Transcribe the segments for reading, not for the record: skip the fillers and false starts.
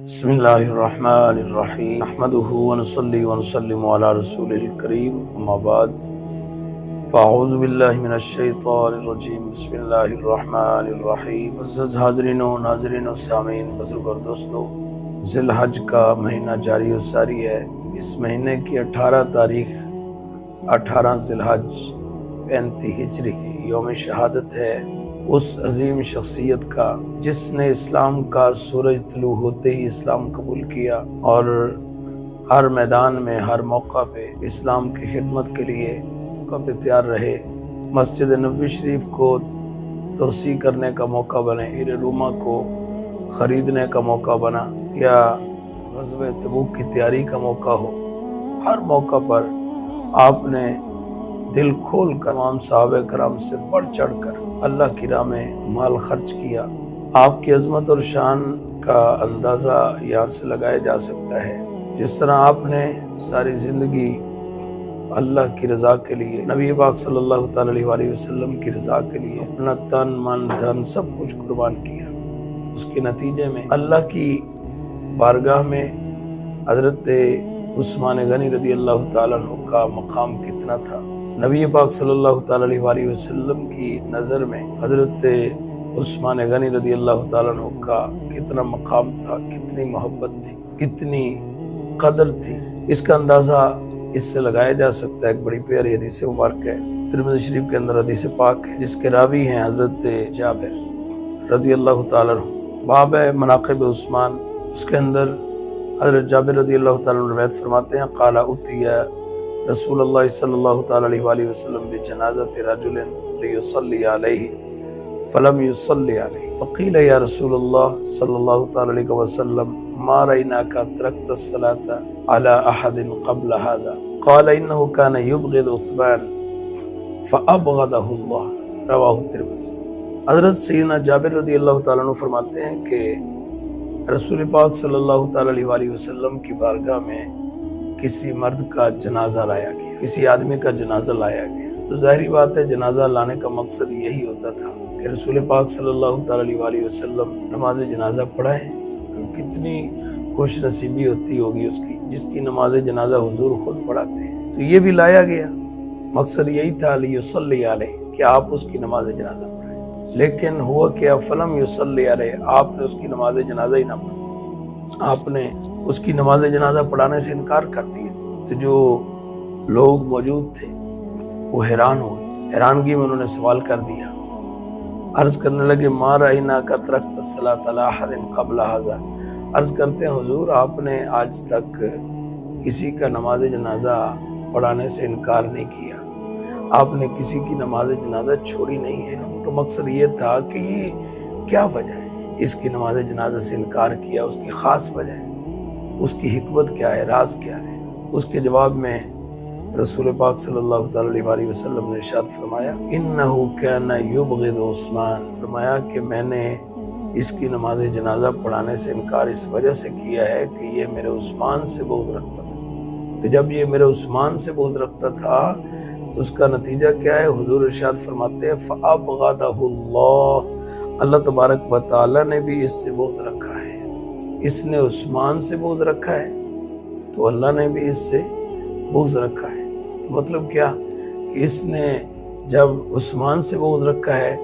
بسم اللہ الرحمن الرحیم نحمده ونصلی ونسلم علی رسول الکریم اما بعد فاعوذ باللہ من الشیطان الرجیم بسم اللہ الرحمن الرحیم عزیز حاضرین و ناظرین و سامعین بزرگ اور دوستو، ذی الحج کا مہینہ جاری و ساری ہے۔ اس مہینے کی 18 تاریخ 18 ذی الحج 35 ہجری کی یوم شہادت ہے اس عظیم شخصیت کا جس نے اسلام کا سورج طلوع ہوتے ہی اسلام قبول کیا اور ہر میدان میں ہر موقع پہ اسلام کی خدمت کے لیے موقع پہ تیار رہے۔ مسجد نبوی شریف کو توسیع کرنے کا موقع بنے، ہیرے روما کو خریدنے کا موقع بنا، یا غزوہ تبوک کی تیاری کا موقع ہو، ہر موقع پر آپ نے دل کھول کر تمام صحابہ کرام سے بڑھ چڑھ کر اللہ کی راہ میں مال خرچ کیا۔ آپ کی عظمت اور شان کا اندازہ یہاں سے لگایا جا سکتا ہے۔ جس طرح آپ نے ساری زندگی اللہ کی رضا کے لیے، نبی پاک صلی اللہ تعالی علیہ وسلم کی رضا کے لیے اپنا تن من دھن سب کچھ قربان کیا، اس کے نتیجے میں اللہ کی بارگاہ میں حضرت عثمان غنی رضی اللہ تعالیٰ عنہ کا مقام کتنا تھا۔ نبی پاک صلی اللہ تعالی علیہ وسلم کی نظر میں حضرت عثمان غنی رضی اللہ تعالیٰ عنہ کا کتنا مقام تھا، کتنی محبت تھی، کتنی قدر تھی، اس کا اندازہ اس سے لگایا جا سکتا ہے۔ ایک بڑی پیاری حدیث مبارک ہے، ترمذی شریف کے اندر حدیث پاک ہے، جس کے راوی ہیں حضرت جابر رضی اللہ تعالیٰ عنہ۔ باب ہے مناقب عثمان، اس کے اندر حضرت جابر رضی اللہ تعالیٰ عنہ روایت فرماتے ہیں، قال اتي رسول اللہ صلی اللہ تعالی علیہ وسلم بجنازۃ رجل لیصلی علیہ فلم يصلی علیہ فقیل یا رسول اللہ صلی اللہ تعالی علیہ وسلم ما رأیناک ترکت الصلاة على احد قبل هذا قال انه كان يبغض عثمان فابغضه اللہ، رواہ الترمذی۔ حضرت سیدنا جابر رضی اللہ تعالیٰ عنہ فرماتے ہیں کہ رسول پاک صلی اللہ تعالی علیہ وسلم کی بارگاہ میں کسی مرد کا جنازہ لایا گیا، کسی آدمی کا جنازہ لایا گیا، تو ظاہری بات ہے جنازہ لانے کا مقصد یہی ہوتا تھا کہ رسول پاک صلی اللہ تعالی علیہ وسلم نماز جنازہ پڑھائیں۔ کتنی خوش نصیبی ہوتی ہوگی اس کی جس کی نماز جنازہ حضور خود پڑھاتے ہیں۔ تو یہ بھی لایا گیا، مقصد یہی تھا لیصلی علیہ کہ آپ اس کی نماز جنازہ پڑھائیں، لیکن ہوا کیا فلم یصلی علیہ، آپ نے اس کی نماز جنازہ ہی نہ پڑھا، آپ نے اس کی نماز جنازہ پڑھانے سے انکار کر دیا۔ تو جو لوگ موجود تھے وہ حیران ہوئے، حیرانگی میں انہوں نے سوال کر دیا، عرض کرنے لگے ما رأیناک ترکت الصلاۃ علی احد قبل ھذا، عرض کرتے ہیں حضور آپ نے آج تک کسی کا نماز جنازہ پڑھانے سے انکار نہیں کیا، آپ نے کسی کی نماز جنازہ چھوڑی نہیں ہے۔ تو مقصد یہ تھا کہ یہ کیا وجہ ہے، اس کی نماز جنازہ سے انکار کیا، اس کی خاص وجہ ہے، اس کی حکمت کیا ہے، راز کیا ہے۔ اس کے جواب میں رسول پاک صلی اللہ تعالی علیہ وسلم نے ارشاد فرمایا انہو کان یبغض عثمان، فرمایا کہ میں نے اس کی نماز جنازہ پڑھانے سے انکار اس وجہ سے کیا ہے کہ یہ میرے عثمان سے بغض رکھتا تھا۔ تو جب یہ میرے عثمان سے بغض رکھتا تھا تو اس کا نتیجہ کیا ہے، حضور ارشاد فرماتے ہیں فابغضہ اللہ، اللہ تبارک و تعالی نے بھی اس سے بغض رکھا ہے۔ اس نے عثمان سے بغض رکھا ہے تو اللہ نے بھی اس سے بغض رکھا ہے۔ تو مطلب کیا کہ اس نے جب عثمان سے بغض رکھا ہے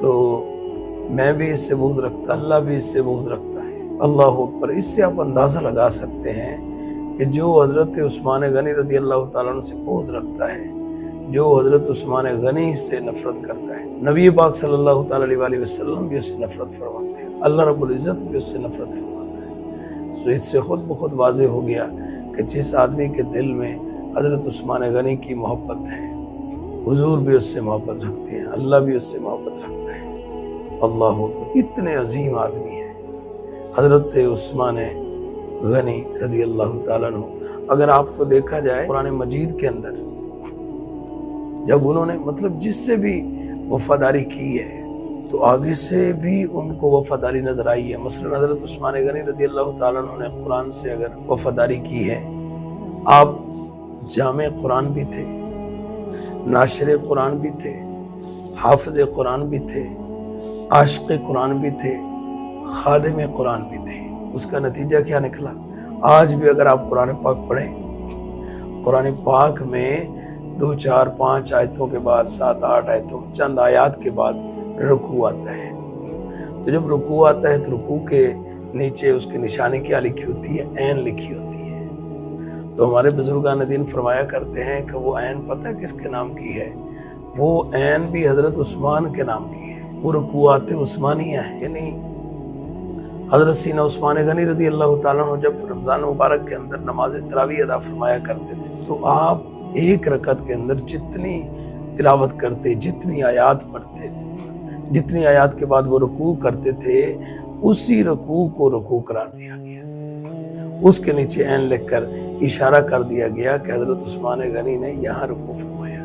تو میں بھی اس سے بغض رکھتا، اللہ بھی اس سے بغض رکھتا ہے۔ اللہ اکبر۔ اس سے آپ اندازہ لگا سکتے ہیں کہ جو حضرت عثمان غنی رضی اللہ تعالیٰ عنہ سے بغض رکھتا ہے، جو حضرت عثمان غنی سے نفرت کرتا ہے، نبی پاک صلی اللہ تعالی علیہ وسلم بھی اس سے نفرت فرماتے ہیں، اللہ رب العزت بھی اس سے نفرت فرماتا ہے۔ سو اس سے خود بخود واضح ہو گیا کہ جس آدمی کے دل میں حضرت عثمان غنی کی محبت ہے، حضور بھی اس سے محبت رکھتے ہیں، اللہ بھی اس سے محبت رکھتا ہے۔ اللہ اکبر۔ اتنے عظیم آدمی ہیں حضرت عثمان غنی رضی اللہ تعالیٰ عنہ۔ اگر آپ کو دیکھا جائے قرآن مجید کے اندر جب انہوں نے مطلب جس سے بھی وفاداری کی ہے تو آگے سے بھی ان کو وفاداری نظر آئی ہے۔ مثلا حضرت عثمان غنی رضی اللہ تعالیٰ عنہ نے قرآن سے اگر وفاداری کی ہے، آپ جامع قرآن بھی تھے، ناشر قرآن بھی تھے، حافظ قرآن بھی تھے، عاشق قرآن بھی تھے، خادم قرآن بھی تھے۔ اس کا نتیجہ کیا نکلا؟ آج بھی اگر آپ قرآن پاک پڑھیں، قرآن پاک میں 2 4 5 آیتوں کے بعد 7 8 آیتوں چند آیات کے بعد رکوع آتا ہے۔ تو جب رکوع آتا ہے تو رکوع کے نیچے اس کی نشانی کیا لکھی ہوتی ہے؟ عین لکھی ہوتی ہے۔ تو ہمارے بزرگان دین فرمایا کرتے ہیں کہ وہ عین پتہ کس کے نام کی ہے؟ وہ عین بھی حضرت عثمان کے نام کی ہے۔ وہ رکوعات عثمانیہ ہیں، یعنی حضرت سینا عثمان غنی رضی اللہ تعالیٰ عنہ جب رمضان مبارک کے اندر نماز تراویح ادا فرمایا کرتے تھے تو آپ ایک رکعت کے اندر جتنی تلاوت کرتے، جتنی آیات پڑھتے، جتنی آیات کے بعد وہ رکوع کرتے تھے، اسی رکوع کو رکوع قرار دیا گیا۔ اس کے نیچے عین لکھ کر اشارہ کر دیا گیا کہ حضرت عثمان غنی نے یہاں رکوع فرمایا۔